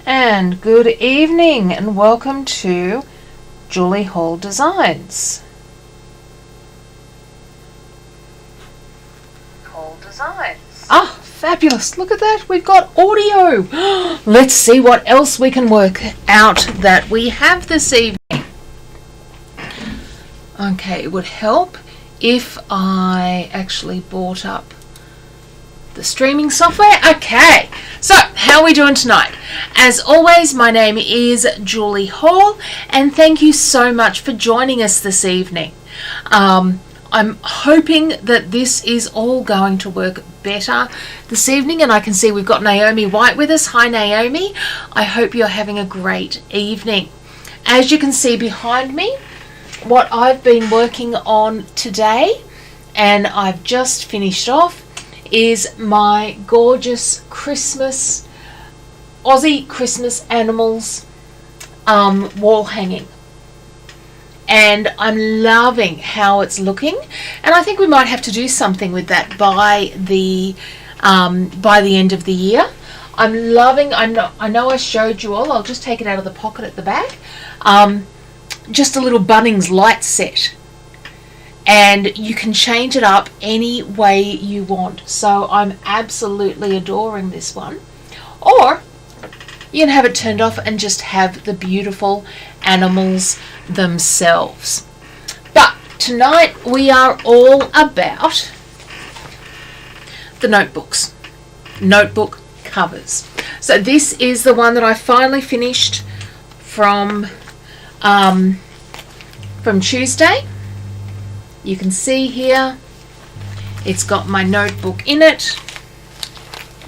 And good evening and welcome to Julie Hall Designs. Ah, fabulous. Look at that. We've got audio. Let's see what else we can work out that we have this evening. Okay, it would help if I actually brought up the streaming software. Okay, so how are we doing tonight? As always, my name is Julie Hall and thank you so much for joining us this evening. I'm hoping that this is all going to work better this evening, and I can see we've got Naomi White with us. Hi Naomi, I hope you're having a great evening. As you can see behind me, what I've been working on today, and I've just finished off, is my gorgeous Christmas, Aussie Christmas animals wall hanging. And I'm loving how it's looking, and I think we might have to do something with that by the end of the year. I'm loving. I know I showed you all. I'll just take it out of the pocket at the back. Just a little Bunnings light set, and you can change it up any way you want. So I'm absolutely adoring this one. Or you can have it turned off and just have the beautiful animals themselves. But tonight we are all about the notebooks, notebook covers. So this is the one that I finally finished from Tuesday. You can see here it's got my notebook in it.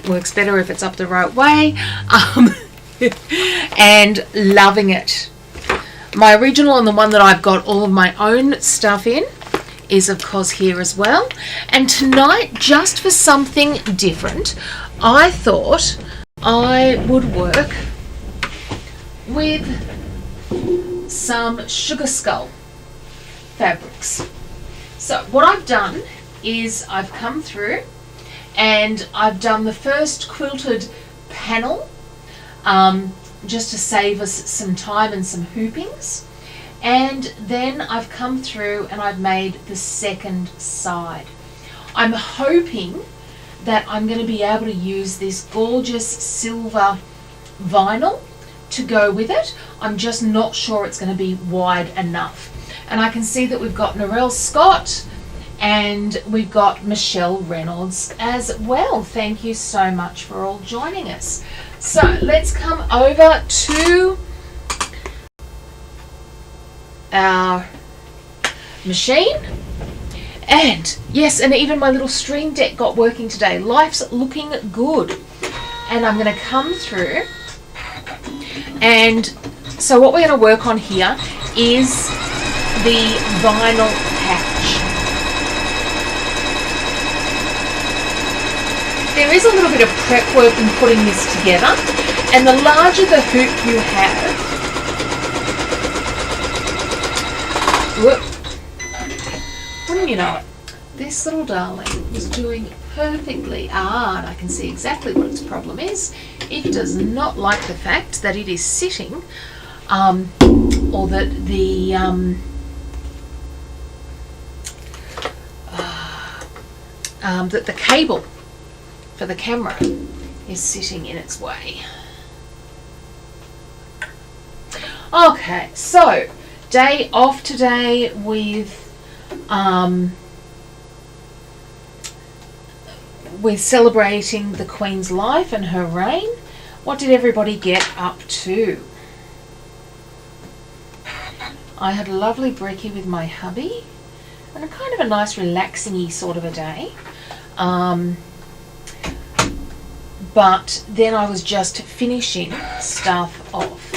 Works better if it's up the right way. And loving it. My original and the one that I've got all of my own stuff in is of course here as well. And tonight, just for something different, I thought I would work with some sugar skull fabrics. So what I've done is I've come through and I've done the first quilted panel just to save us some time and some hoopings, and then I've come through and I've made the second side. I'm hoping that I'm going to be able to use this gorgeous silver vinyl to go with it. I'm just not sure it's going to be wide enough. And I can see that we've got Narelle Scott and we've got Michelle Reynolds as well. Thank you so much for all joining us. So let's come over to our machine. And yes, and even my little stream deck got working today. Life's looking good. And I'm going to come through. And so what we're going to work on here is the vinyl patch. There is a little bit of prep work in putting this together, and the larger the hoop you have, wouldn't you know it, this little darling is doing perfectly. And I can see exactly what its problem is. It does not like the fact that it is sitting, or that the cable for the camera is sitting in its way. Okay, so day off today with celebrating the Queen's life and her reign. What did everybody get up to? I had a lovely brekkie with my hubby and a kind of a nice relaxing-y sort of a day. But then I was just finishing stuff off.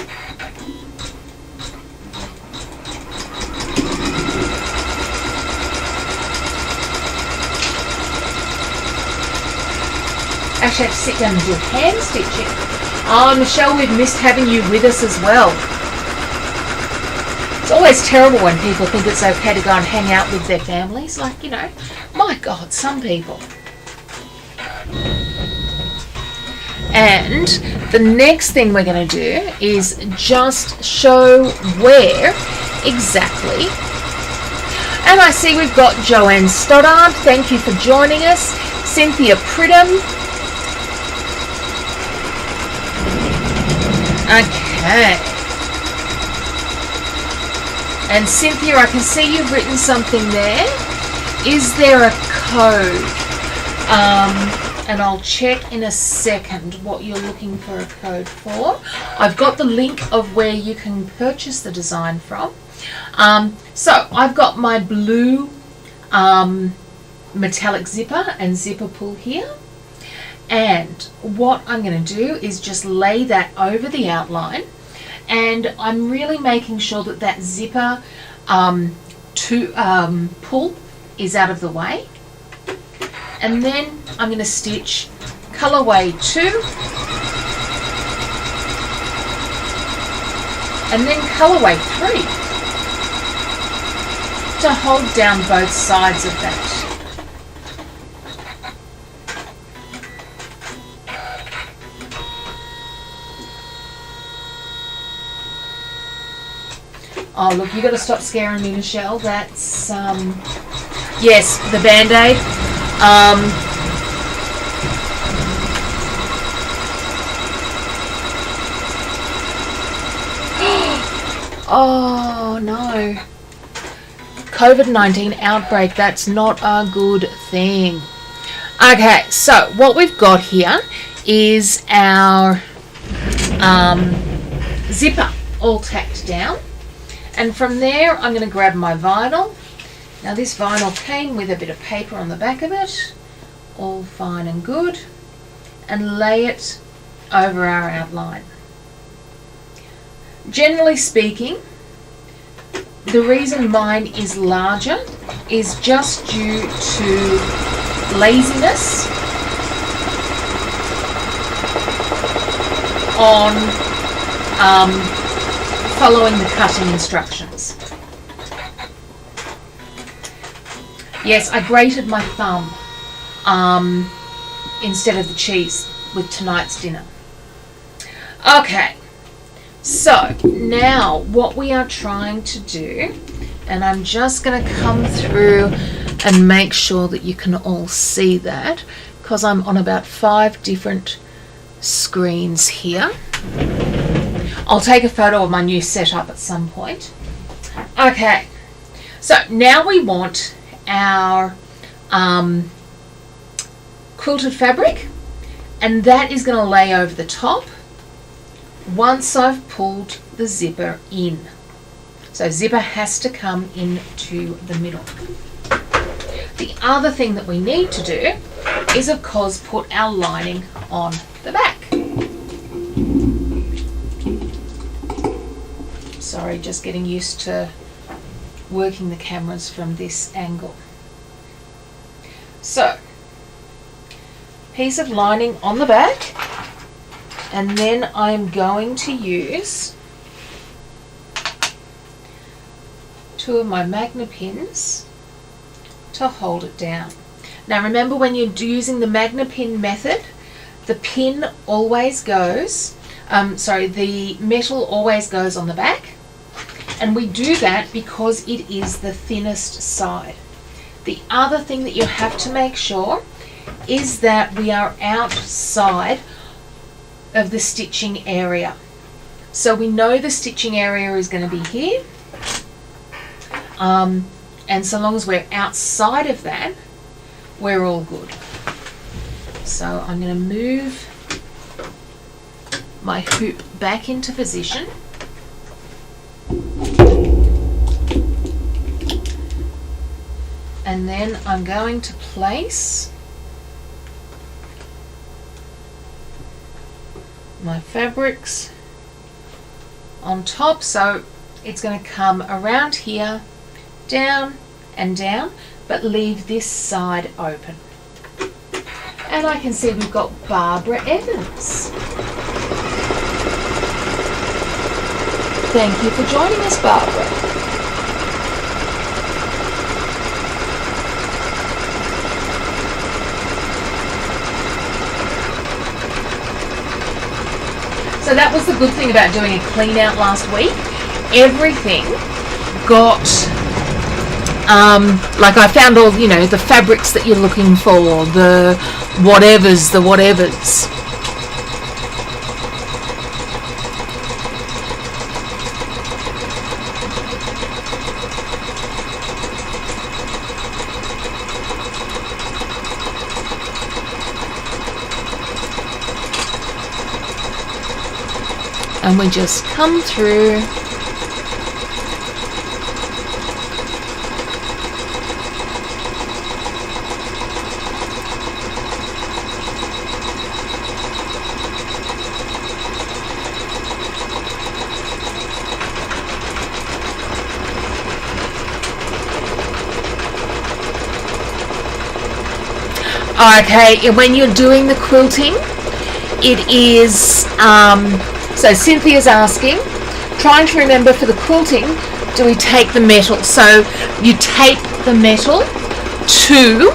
Actually, I have to sit down and do hand stitching. Oh, Michelle, we've missed having you with us as well. It's always terrible when people think it's okay to go and hang out with their families. Like, you know, my God, some people. And the next thing we're going to do is just show where exactly. And I see we've got Joanne Stoddard. Thank you for joining us. Cynthia Pridham. Okay. And Cynthia, I can see you've written something there. Is there a code? And I'll check in a second what you're looking for a code for. I've got the link of where you can purchase the design from. So I've got my blue metallic zipper and zipper pull here. And what I'm going to do is just lay that over the outline. And I'm really making sure that that zipper pull is out of the way. And then I'm going to stitch colorway 2 and then colorway 3 to hold down both sides of that. Oh look, you got to stop scaring me, Michelle. That's yes, the Band-Aid. Oh no. COVID-19 outbreak, that's not a good thing. Okay, so what we've got here is our zipper all tacked down. And from there, I'm going to grab my vinyl. Now this vinyl came with a bit of paper on the back of it, all fine and good, and lay it over our outline. Generally speaking, the reason mine is larger is just due to laziness on following the cutting instructions. Yes, I grated my thumb instead of the cheese with tonight's dinner. Okay, so now what we are trying to do, and I'm just going to come through and make sure that you can all see that, because I'm on about 5 different screens here. I'll take a photo of my new setup at some point. Okay, so now we want our quilted fabric, and that is going to lay over the top once I've pulled the zipper in. So zipper has to come into the middle. The other thing that we need to do is of course put our lining on the back. Sorry, just getting used to working the cameras from this angle. So, piece of lining on the back, and then I'm going to use 2 of my magna pins to hold it down. Now remember, when you're using the magna pin method, the pin always goes, the metal always goes on the back. And we do that because it is the thinnest side. The other thing that you have to make sure is that we are outside of the stitching area. So we know the stitching area is going to be here. And so long as we're outside of that, we're all good. So I'm going to move my hoop back into position. And then I'm going to place my fabrics on top, so it's going to come around here, down and down, but leave this side open. And I can see we've got Barbara Evans. Thank you for joining us, Barbara. So that was the good thing about doing a clean out last week. Everything got, like I found all, you know, the fabrics that you're looking for, the whatevers. And we just come through. Okay, when you're doing the quilting, it is, so Cynthia's asking, trying to remember for the quilting, do we take the metal? So you tape the metal to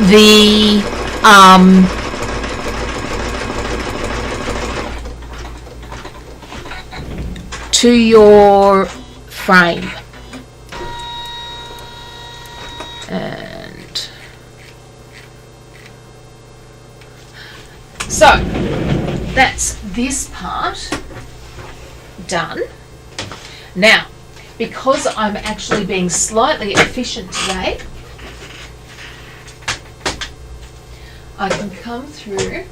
the, to your frame. And so that's this part done. Now, because I'm actually being slightly efficient today, I can come through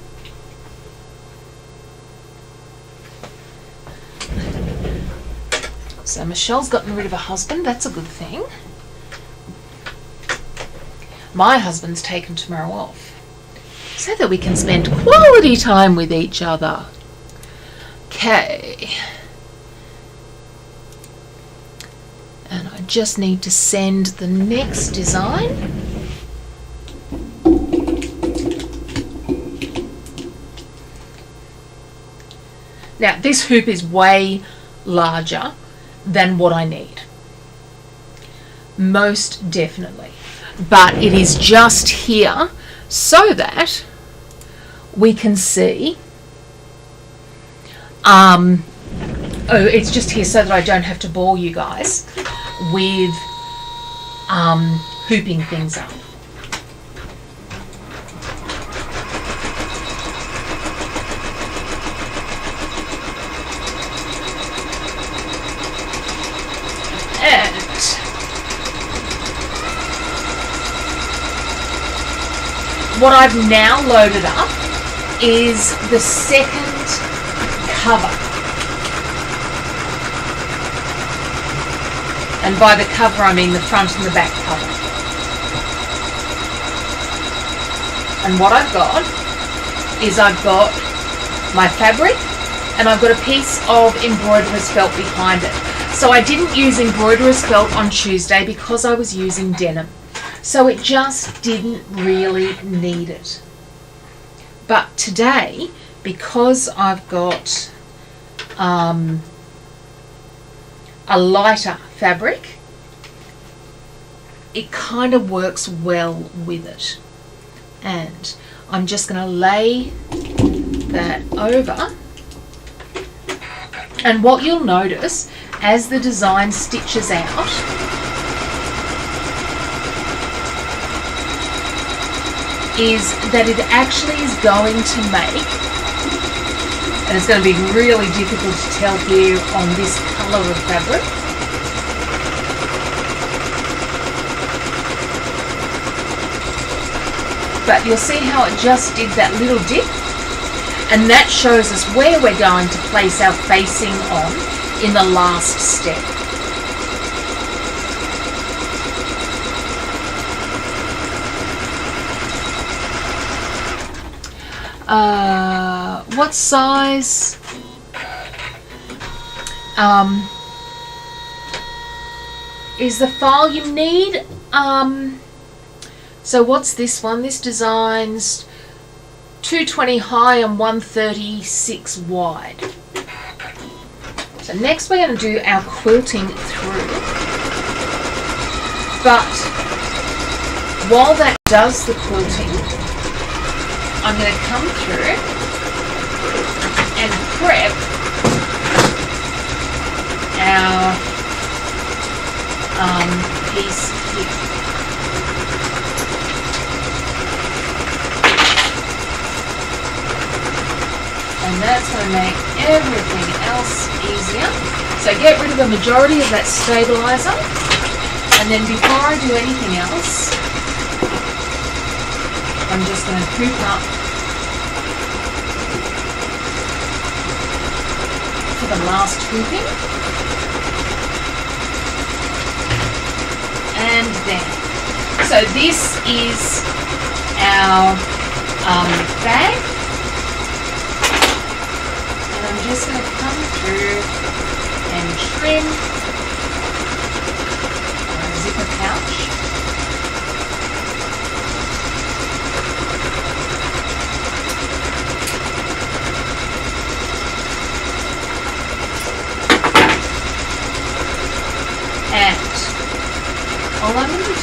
so Michelle's gotten rid of her husband, that's a good thing. My husband's taken tomorrow off so that we can spend quality time with each other. Okay. And I just need to send the next design. Now, this hoop is way larger than what I need. Most definitely. But it is just here so that we can see, it's just here so that I don't have to bore you guys with hooping things up. What I've now loaded up is the second cover. And by the cover I mean the front and the back cover. And what I've got is I've got my fabric and I've got a piece of embroiderer's felt behind it. So I didn't use embroiderer's felt on Tuesday because I was using denim. So it just didn't really need it. But today, because I've got a lighter fabric, it kind of works well with it. And I'm just going to lay that over. And what you'll notice as the design stitches out is that it actually is going to make, and it's going to be really difficult to tell here on this colour of fabric, but you'll see how it just did that little dip, and that shows us where we're going to place our facing on in the last step. What size? Is the file you need? So what's this one? This design's 220 high and 136 wide. So next we're going to do our quilting through. But while that does the quilting, I'm going to come through prep our piece here. And that's going to make everything else easier. So get rid of the majority of that stabilizer, and then before I do anything else, I'm just going to hoop up for the last hooping. And then, so this is our bag, and I'm just going to come through and trim our zipper pouch. And all I'm going to do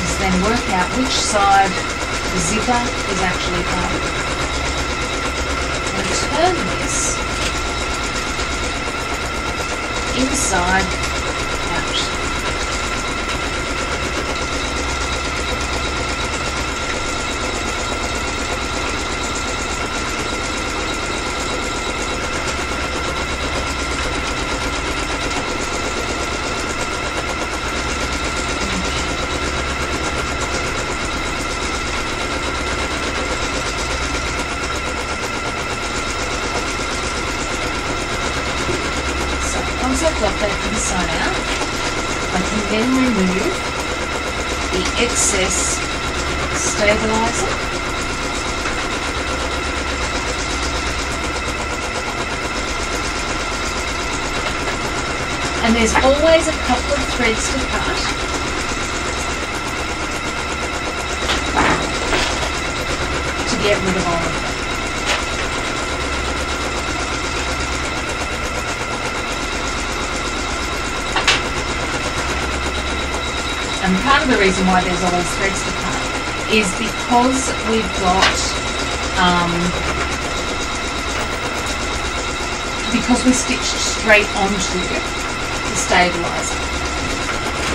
is then work out which side the zipper is actually on. And turn this inside out. Once I've got that inside out, I can then remove the excess stabilizer. And there's always a couple of threads to cut. To get rid of all of them. And part of the reason why there's all those threads to cut is because we've got, because we're stitched straight onto the stabilizer.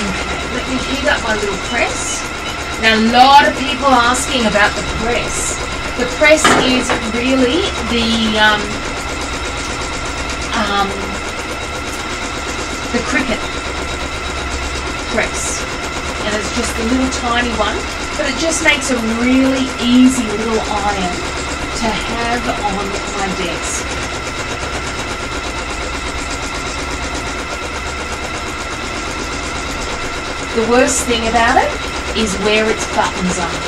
Okay, let me heat up my little press. Now, a lot of people asking about the press. The press is really the cricket press. And it's just a little tiny one, but it just makes a really easy little iron to have on my desk. The worst thing about it is where its buttons are.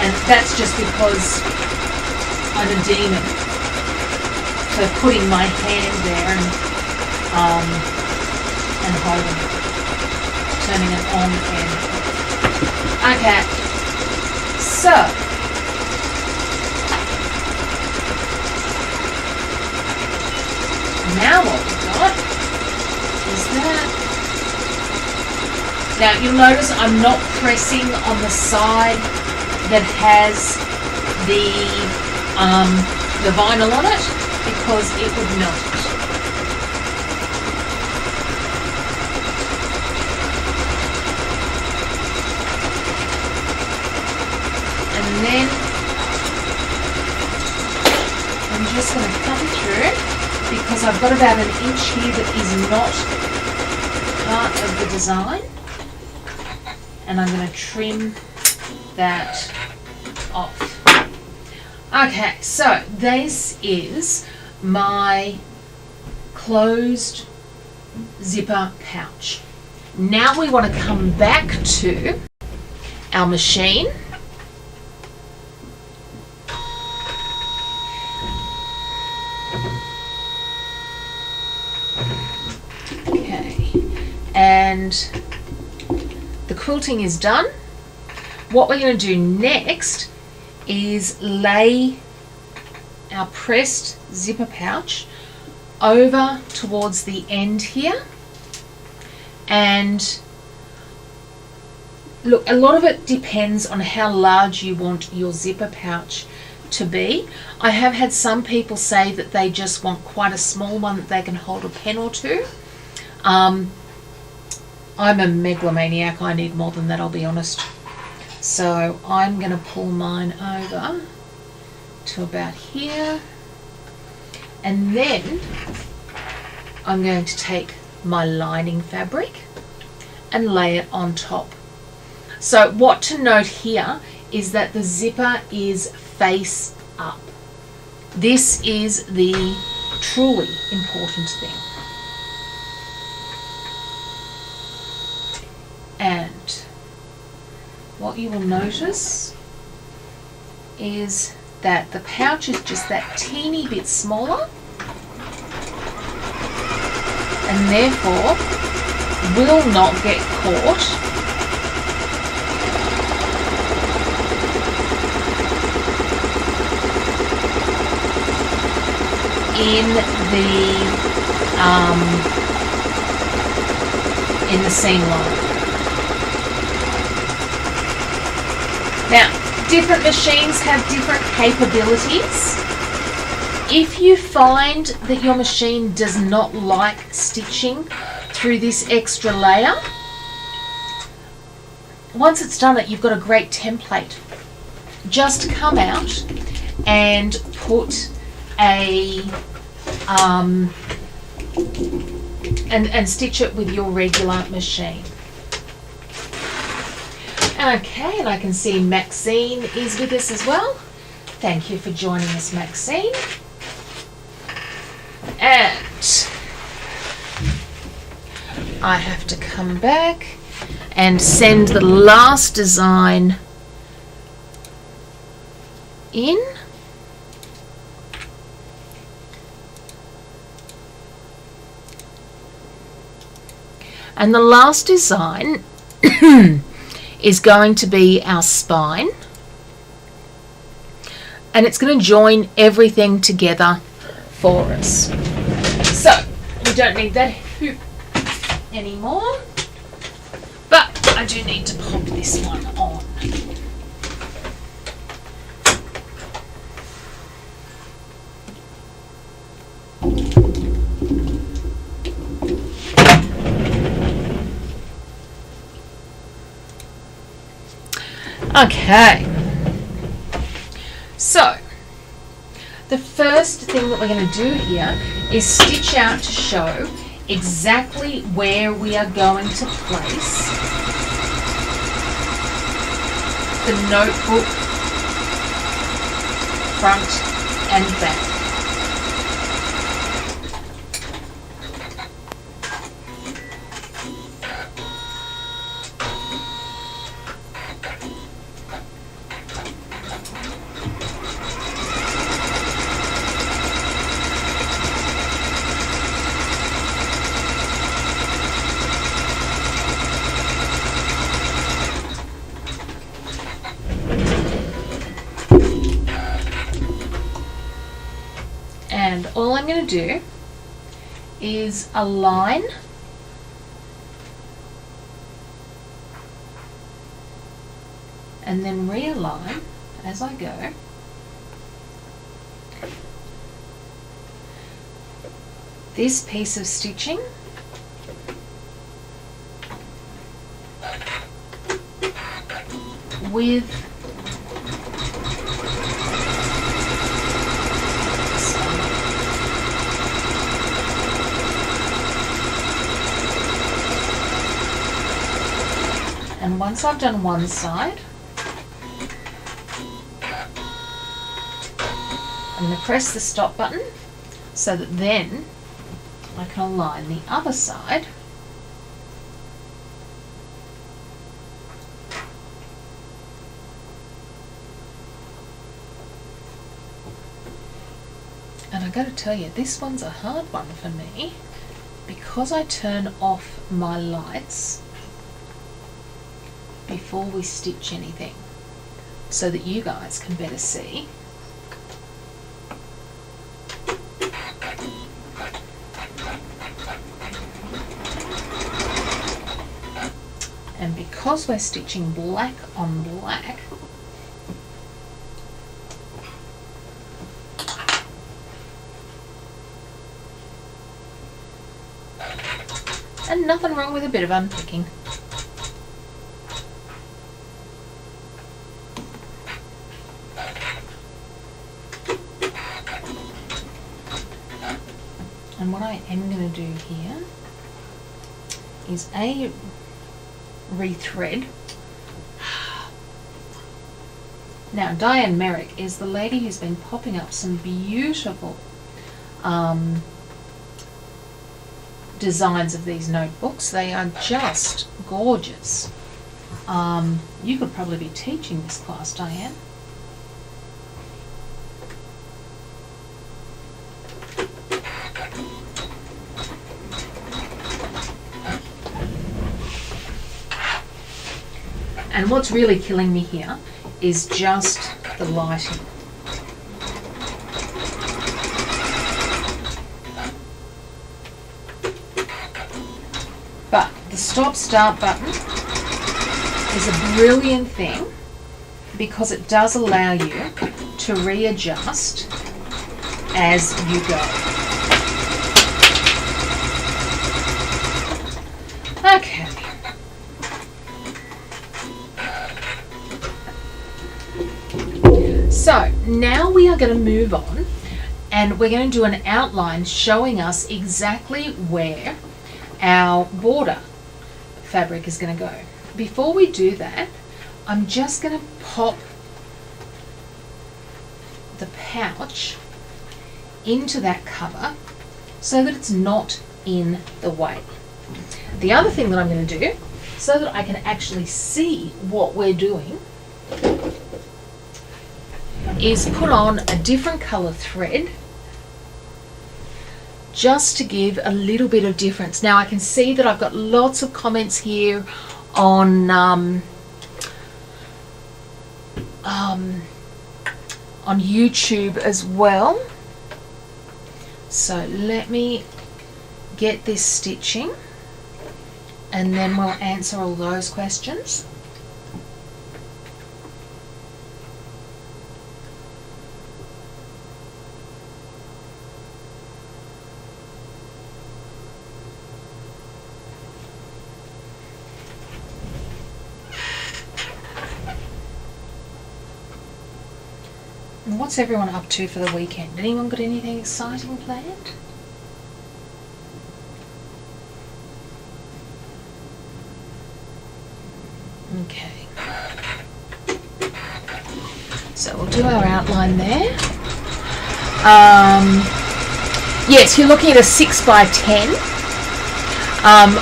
And that's just because I'm a demon for putting my hand there and holding it, turning it on and off. Okay, so now what we've got is that. Now you'll notice I'm not pressing on the side that has the vinyl on it because it would melt it. And then I'm just going to cut it through because I've got about an inch here that is not part of the design, and I'm going to trim that off. Okay, so this is my closed zipper pouch. Now we want to come back to our machine. And the quilting is done. What we're going to do next is lay our pressed zipper pouch over towards the end here, and look, a lot of it depends on how large you want your zipper pouch to be. I have had some people say that they just want quite a small one that they can hold a pen or two. I'm a megalomaniac. I need more than that, I'll be honest. So I'm going to pull mine over to about here, and then I'm going to take my lining fabric and lay it on top. So what to note here is that the zipper is face up. This is the truly important thing. And what you will notice is that the pouch is just that teeny bit smaller, and therefore will not get caught in the seam line. Now, different machines have different capabilities. If you find that your machine does not like stitching through this extra layer, once it's done it, you've got a great template. Just come out and put a and stitch it with your regular machine. Okay, and I can see Maxine is with us as well. Thank you for joining us, Maxine. And I have to come back and send the last design in. And the last design is going to be our spine. And it's going to join everything together for us. So, we don't need that hoop anymore. But I do need to pop this one on. Okay, so the first thing that we're going to do here is stitch out to show exactly where we are going to place the notebook front and back. And all I'm going to do is align and then realign as I go. This piece of stitching with and once I've done one side, I'm going to press the stop button so that then I can align the other side. And I got to tell you, this one's a hard one for me because I turn off my lights before we stitch anything so that you guys can better see. And because we're stitching black on black, and nothing wrong with a bit of unpicking. And what I am going to do here is rethread. Now, Diane Merrick is the lady who's been popping up some beautiful designs of these notebooks. They are just gorgeous. You could probably be teaching this class, Diane. And what's really killing me here is just the lighting. But the stop-start button is a brilliant thing because it does allow you to readjust as you go. Okay. So now we are going to move on and we're going to do an outline showing us exactly where our border fabric is going to go. Before we do that, I'm just going to pop the pouch into that cover so that it's not in the way. The other thing that I'm going to do, so that I can actually see what we're doing, is put on a different colour thread just to give a little bit of difference. Now I can see that I've got lots of comments here on YouTube as well. So let me get this stitching and then we'll answer all those questions. What's everyone up to for the weekend? Anyone got anything exciting planned? Okay. So we'll do our outline there. Yes, you're looking at a 6 by 10.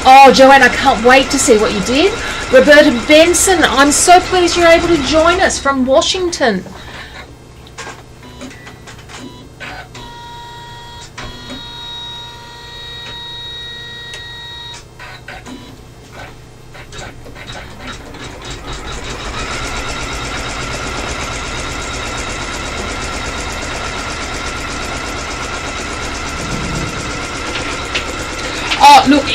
Oh, Joanne, I can't wait to see what you did. Roberta Benson, I'm so pleased you're able to join us from Washington. Oh, look,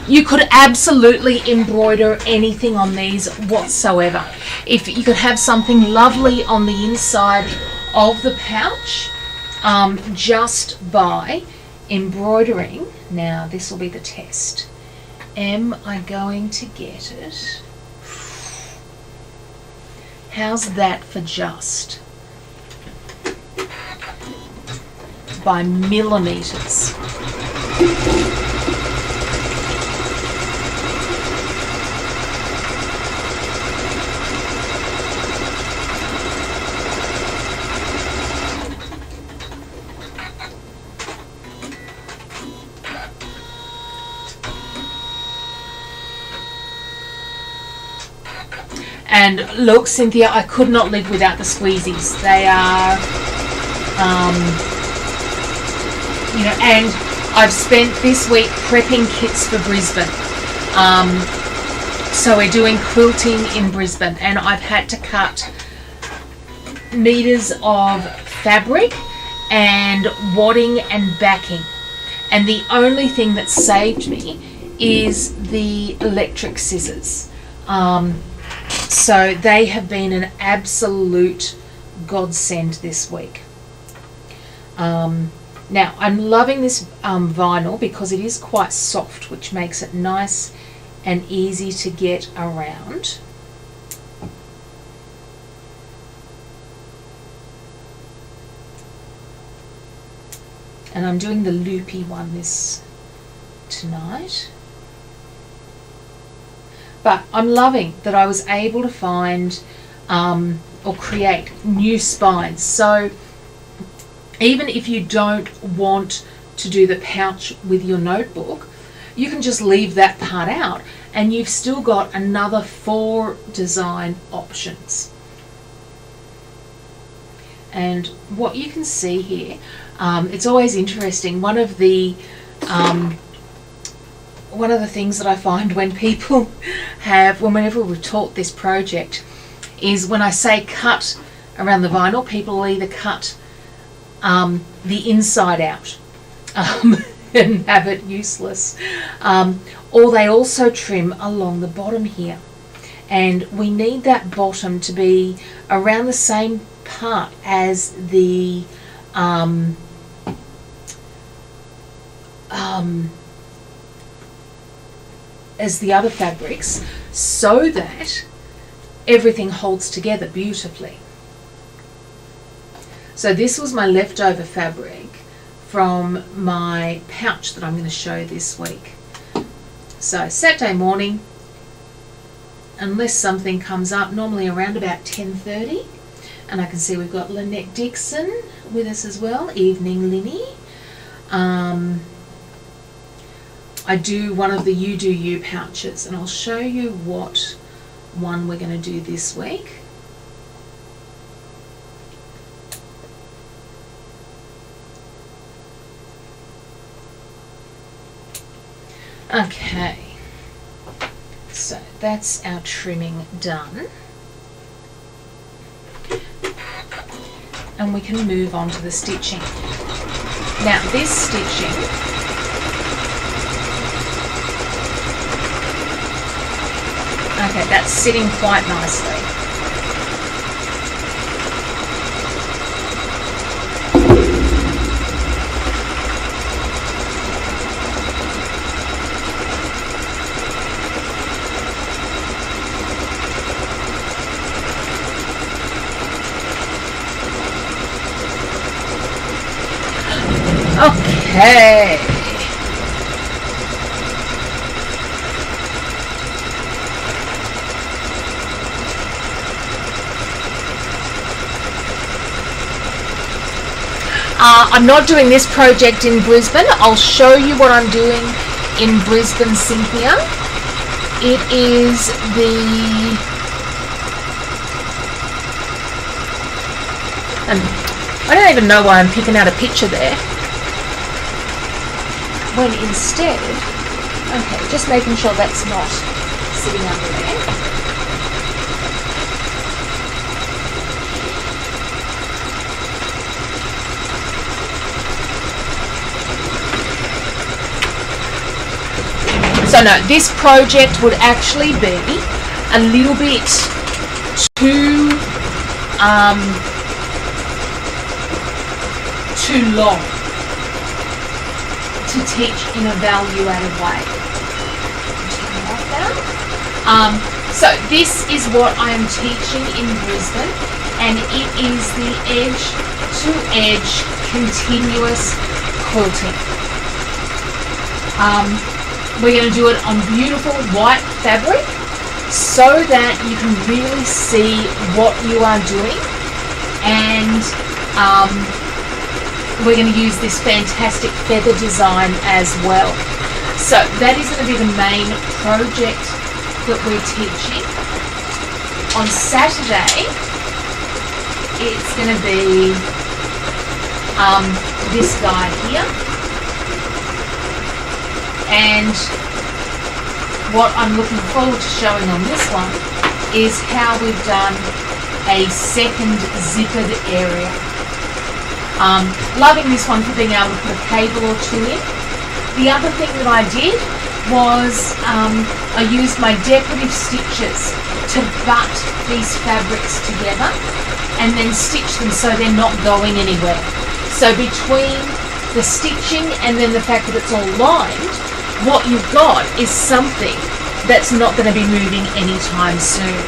you could absolutely embroider anything on these whatsoever. If you could have something lovely on the inside of the pouch, just by embroidering. Now, this will be the test. Am I going to get it? How's that for just? By millimeters. And look, Cynthia, I could not live without the squeezies. They are, you know, and I've spent this week prepping kits for Brisbane. So we're doing quilting in Brisbane, and I've had to cut meters of fabric and wadding and backing. And the only thing that saved me is the electric scissors. So they have been an absolute godsend this week. Now I'm loving this vinyl because it is quite soft, which makes it nice and easy to get around. And I'm doing the loopy one tonight. But I'm loving that I was able to find or create new spines. So even if you don't want to do the pouch with your notebook, you can just leave that part out and you've still got another 4 design options. And what you can see here, it's always interesting. One of the things that I find when people whenever we've taught this project, is when I say cut around the vinyl, people will either cut the inside out and have it useless, or they also trim along the bottom here. And we need that bottom to be around the same part as the other fabrics, so that everything holds together beautifully. So this was my leftover fabric from my pouch that I'm going to show this week. So Saturday morning, unless something comes up, normally around about 10:30, and I can see we've got Lynette Dixon with us as well. Evening, Linny. I do one of the You Do You pouches, and I'll show you what one we're going to do this week. Okay, so that's our trimming done, and we can move on to the stitching. Now this stitching, okay, that's sitting quite nicely. Okay. I'm not doing this project in Brisbane. I'll show you what I'm doing in Brisbane, Cynthia. It is I don't even know why I'm picking out a picture there, when instead, okay, just making sure that's not sitting under there. So no, this project would actually be a little bit too long to teach in a value-added way. So this is what I am teaching in Brisbane, and it is the edge-to-edge continuous quilting. We're going to do it on beautiful white fabric so that you can really see what you are doing, and we're going to use this fantastic feather design as well. So that is going to be the main project that we're teaching. On Saturday, it's going to be this guy here. And what I'm looking forward to showing on this one is how we've done a second zippered area. Loving this one for being able to put a cable or two in. The other thing that I did was I used my decorative stitches to butt these fabrics together and then stitch them so they're not going anywhere. So between the stitching and then the fact that it's all lined, what you've got is something that's not going to be moving anytime soon.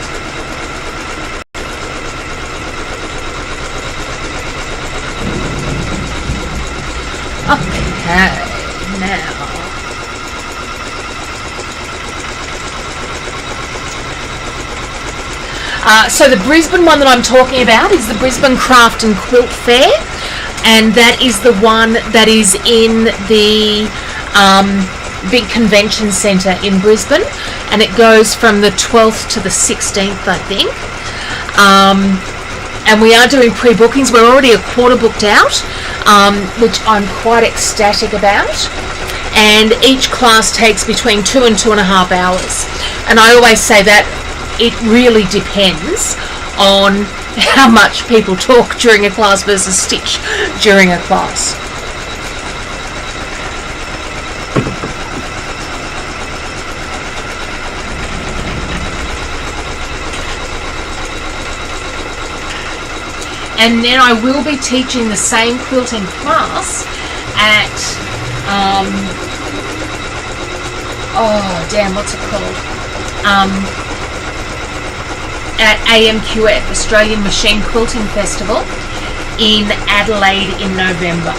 Okay, now so the Brisbane one that I'm talking about is the Brisbane Craft and Quilt Fair, and that is the one that is in the big convention centre in Brisbane, and it goes from the 12th to the 16th, I think. And we are doing pre-bookings. We're already a quarter booked out, which I'm quite ecstatic about. And each class takes between 2 and 2.5 hours. And I always say that it really depends on how much people talk during a class versus stitch during a class. And then I will be teaching the same quilting class at, what's it called? At AMQF, Australian Machine Quilting Festival, in Adelaide in November.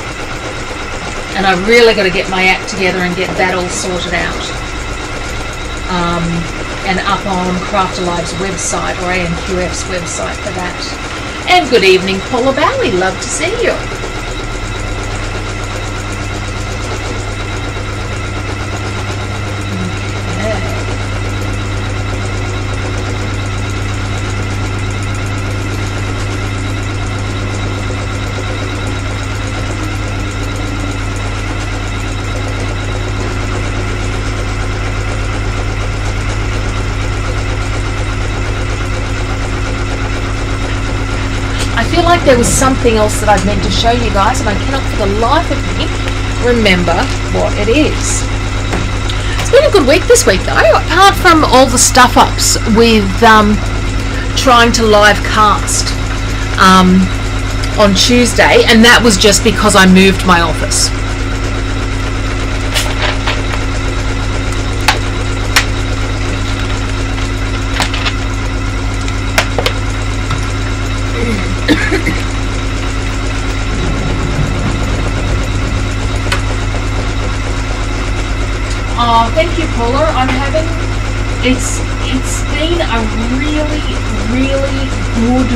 And I've really got to get my act together and get that all sorted out. And up on Craft Alive's website, or AMQF's website for that. And good evening, Paula Bowie. Love to see you. I feel like there was something else that I meant to show you guys, and I cannot for the life of me remember what it is. It's been a good week this week though, apart from all the stuff ups with trying to live cast on Tuesday, and that was just because I moved my office. Oh, thank you, Paula. It's been a really, really good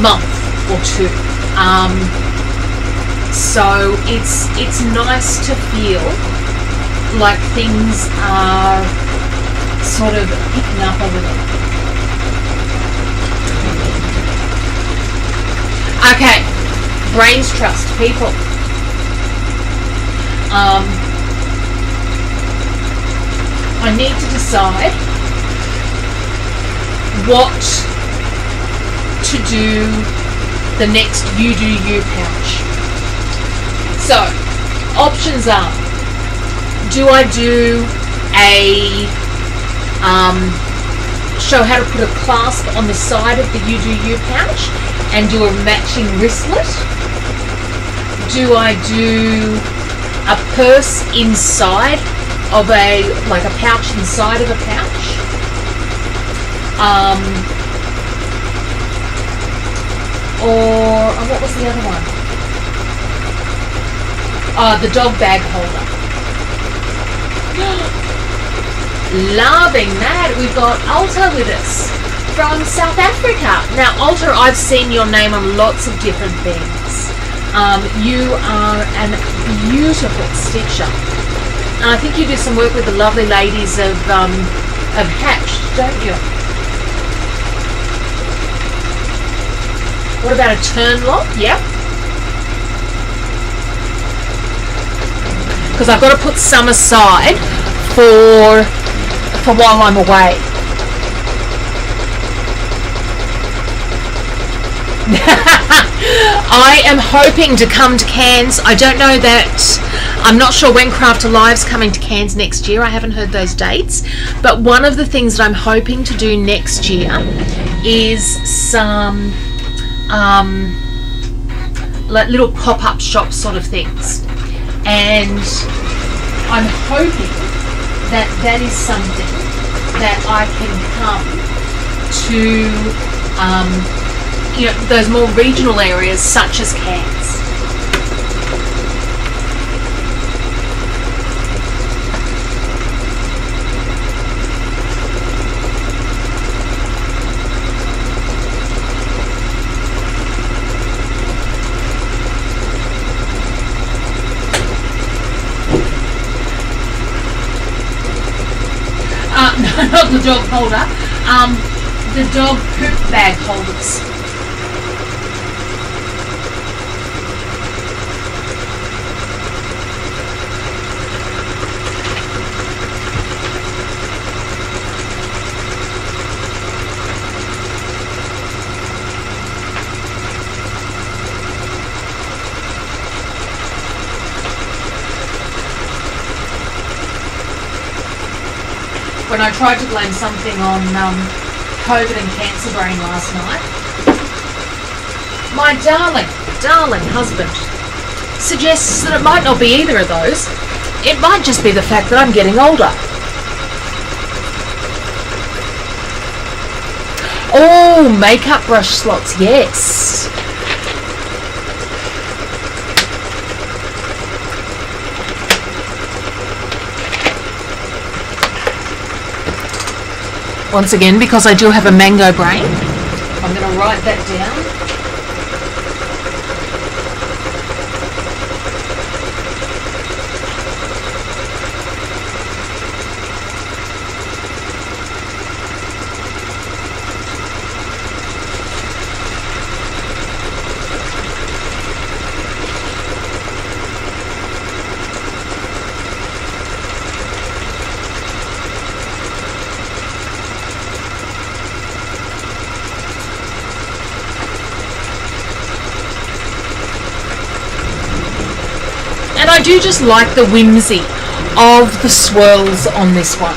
month or two. So it's nice to feel like things are sort of picking up a little. Okay, brains trust, people. I need to decide what to do the next You Do You pouch. So, options are, do I do a show how to put a clasp on the side of the You Do You pouch and do a matching wristlet? Do I do a purse inside of a pouch inside of a pouch? Or what was the other one? The dog bag holder. Loving that. We've got Alta with us from South Africa. Now, Alta, I've seen your name on lots of different things. You are a beautiful stitcher. I think you do some work with the lovely ladies of Hatched, don't you? What about a turn lock? Yep. Because I've got to put some aside for while I'm away. I am hoping to come to Cairns. I don't know that, I'm not sure when Craft Alive's coming to Cairns next year. I haven't heard those dates. But one of the things that I'm hoping to do next year is some like little pop-up shop sort of things. And I'm hoping that that is something that I can come to those more regional areas such as Cairns. No, not the dog holder. The dog poop bag holders. When I tried to blame something on COVID and cancer brain last night, my darling husband suggests that it might not be either of those. It might just be the fact that I'm getting older. Oh, makeup brush slots, yes. Once again, because I do have a mango brain, I'm going to write that down. And I do just like the whimsy of the swirls on this one.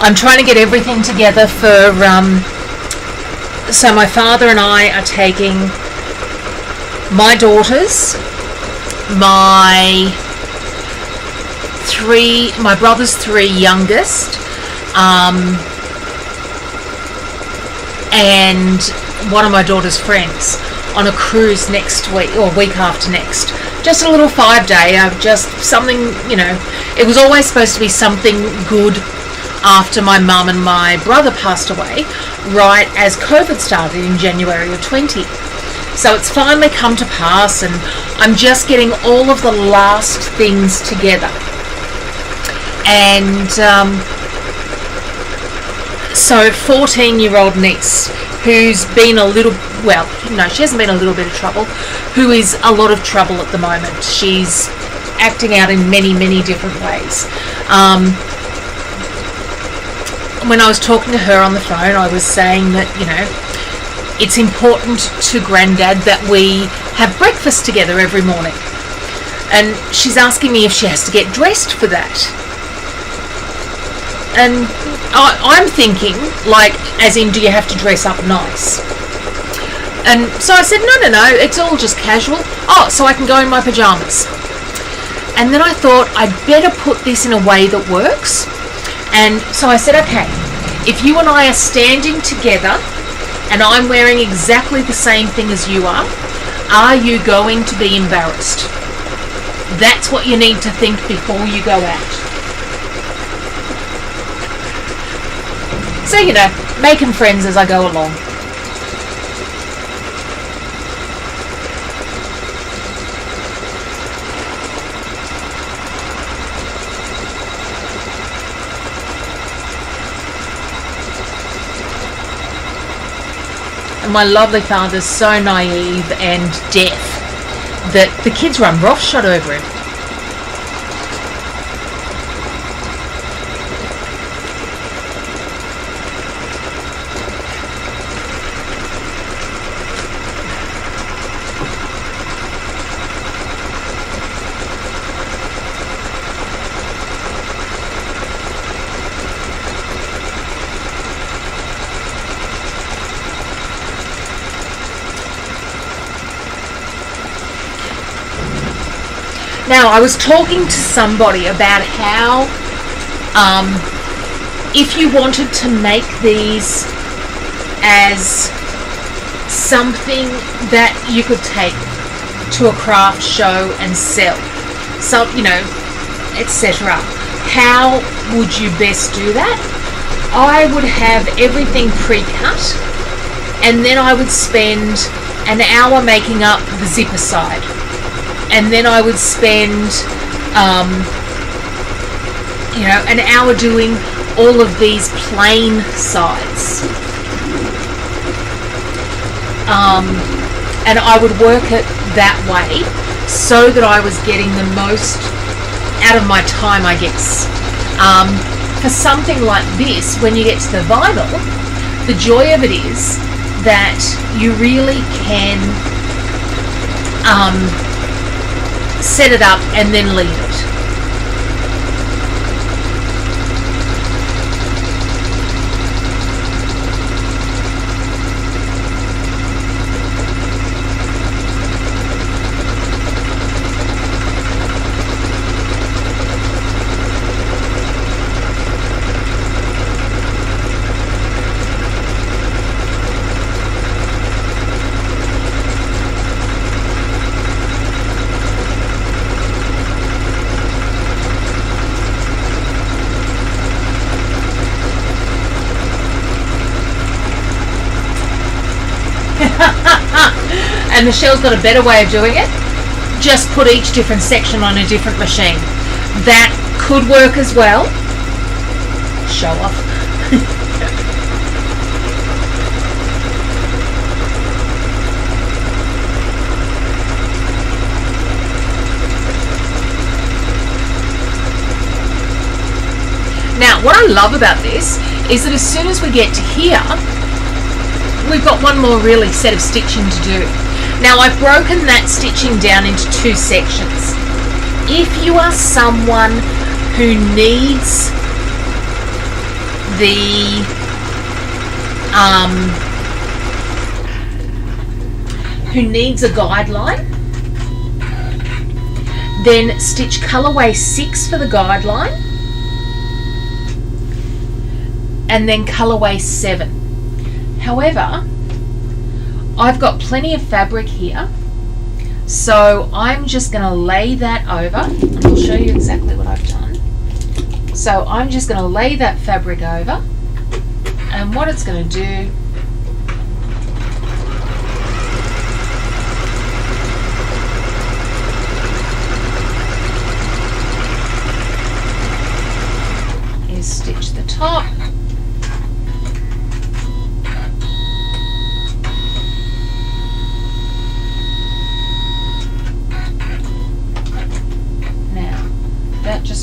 I'm trying to get everything together for, so my father and I are taking my daughters, my brother's three youngest, and one of my daughter's friends on a cruise next week, or week after next. Just a little 5-day of just something, it was always supposed to be something good after my mum and my brother passed away, right as COVID started in January of 20. So it's finally come to pass, and I'm just getting all of the last things together. And so 14-year-old niece, who's been a little, she hasn't been a little bit of trouble, who is a lot of trouble at the moment. She's acting out in many, many different ways. When I was talking to her on the phone, I was saying that, it's important to Grandad that we have breakfast together every morning. And she's asking me if she has to get dressed for that. And I'm thinking, as in, do you have to dress up nice? And so I said, no, it's all just casual. Oh, so I can go in my pajamas. And then I thought I'd better put this in a way that works. And so I said, okay, if you and I are standing together and I'm wearing exactly the same thing as you are you going to be embarrassed? That's what you need to think before you go out. So, making friends as I go along. And my lovely father's so naive and deaf that the kids run roughshod over him. Now, I was talking to somebody about how if you wanted to make these as something that you could take to a craft show and sell, so, you know, etc., how would you best do that? I would have everything pre-cut, and then I would spend an hour making up the zipper side, and then I would spend you know, an hour doing all of these plain sides, and I would work it that way so that I was getting the most out of my time, I guess. For something like this, when you get to the vinyl, the joy of it is that you really can set it up and then leave it. And Michelle's got a better way of doing it. Just put each different section on a different machine. That could work as well. Show off. Now, what I love about this is that as soon as we get to here, we've got one more really set of stitching to do. Now, I've broken that stitching down into two sections. If you are someone who needs a guideline, then stitch colorway 6 for the guideline, and then colorway 7. However, I've got plenty of fabric here, so I'm just going to lay that over, and I'll show you exactly what I've done. So I'm just going to lay that fabric over, and what it's going to do is stitch the top.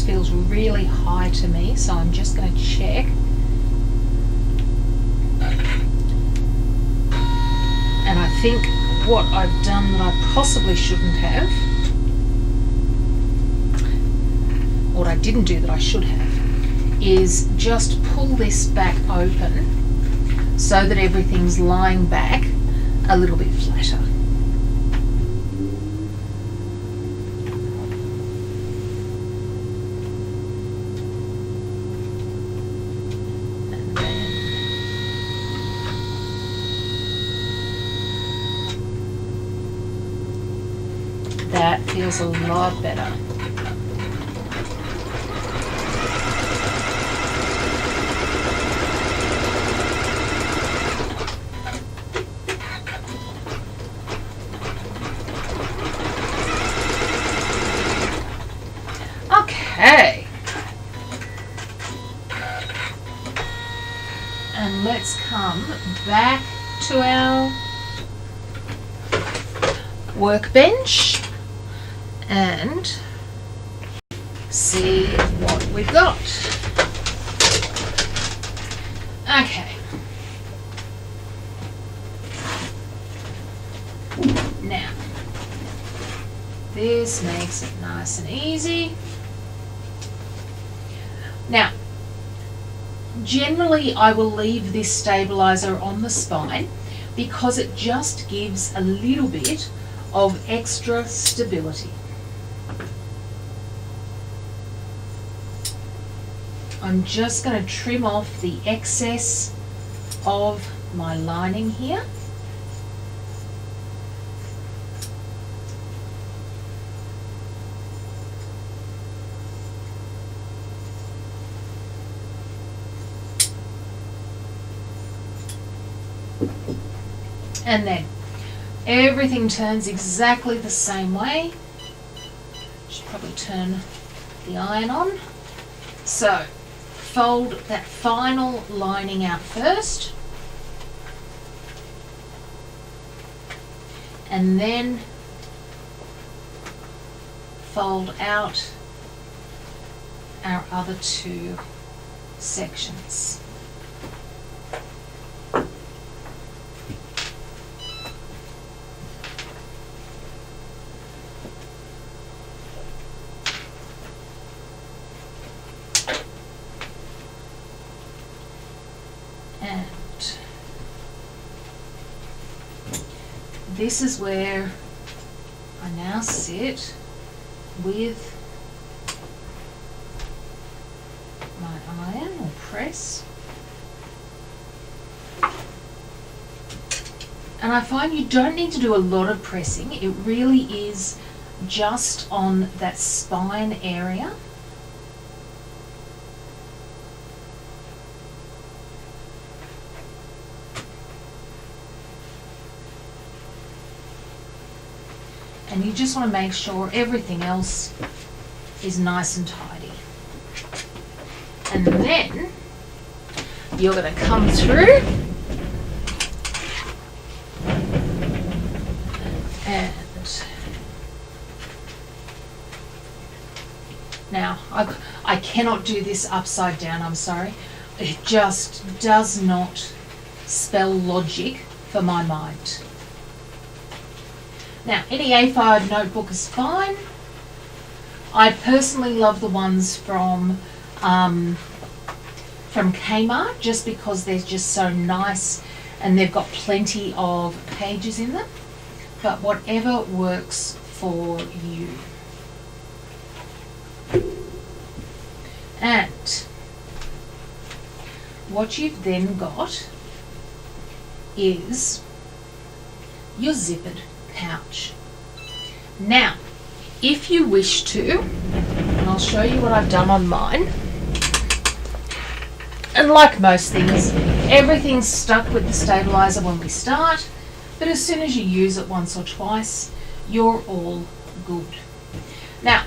Feels really high to me, so I'm just going to check, and I think what I've done that I possibly shouldn't have, what I didn't do that I should have, is just pull this back open so that everything's lying back a little bit flatter. That feels a lot better. Okay. And let's come back to our workbench and see what we've got. Okay. Now, this makes it nice and easy. Now, generally I will leave this stabilizer on the spine because it just gives a little bit of extra stability. I'm just going to trim off the excess of my lining here. And then everything turns exactly the same way. Should probably turn the iron on. So fold that final lining out first, and then fold out our other two sections. And this is where I now sit with my iron or press. And I find you don't need to do a lot of pressing. It really is just on that spine area. And you just want to make sure everything else is nice and tidy. And then you're going to come through and now I cannot do this upside down, I'm sorry. It just does not spell logic for my mind. Now, any A5 notebook is fine. I personally love the ones from Kmart just because they're just so nice and they've got plenty of pages in them. But whatever works for you. And what you've then got is your zippered pouch. Now, if you wish to, and I'll show you what I've done on mine, and like most things, everything's stuck with the stabilizer when we start, but as soon as you use it once or twice, you're all good. Now,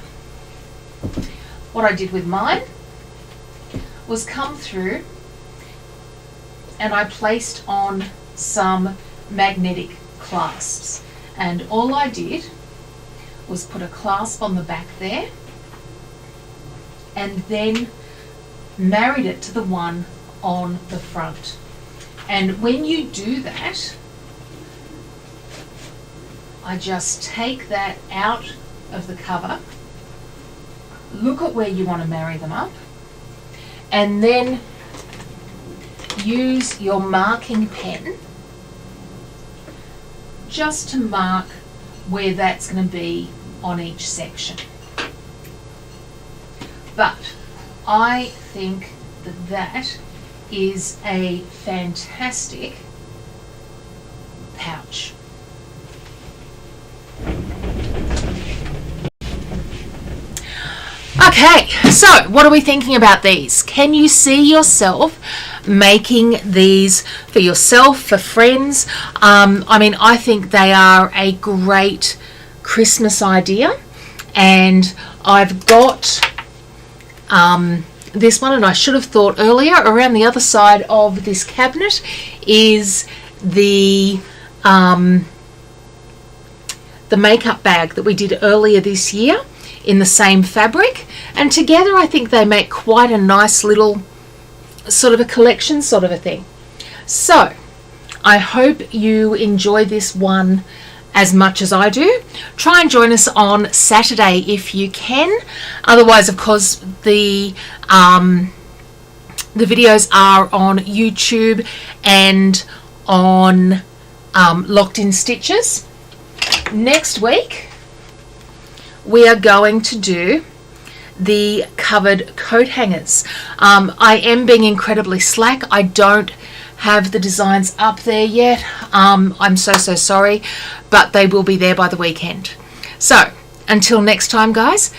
what I did with mine was come through and I placed on some magnetic clasps. And all I did was put a clasp on the back there and then married it to the one on the front. And when you do that, I just take that out of the cover, look at where you want to marry them up, and then use your marking pen just to mark where that's going to be on each section. But I think that that is a fantastic pouch. Okay, so what are we thinking about these? Can you see yourself making these for yourself, for friends? I mean, I think they are a great Christmas idea, and I've got this one, and I should have thought earlier, around the other side of this cabinet is the makeup bag that we did earlier this year in the same fabric, and together I think they make quite a nice little sort of a collection sort of a thing. So I hope you enjoy this one as much as I do. Try and join us on Saturday if you can. Otherwise, of course, the videos are on YouTube and on Locked in Stitches. Next week we are going to do the covered coat hangers. I am being incredibly slack. I don't have the designs up there yet. I'm so sorry, but they will be there by the weekend. So until next time, guys,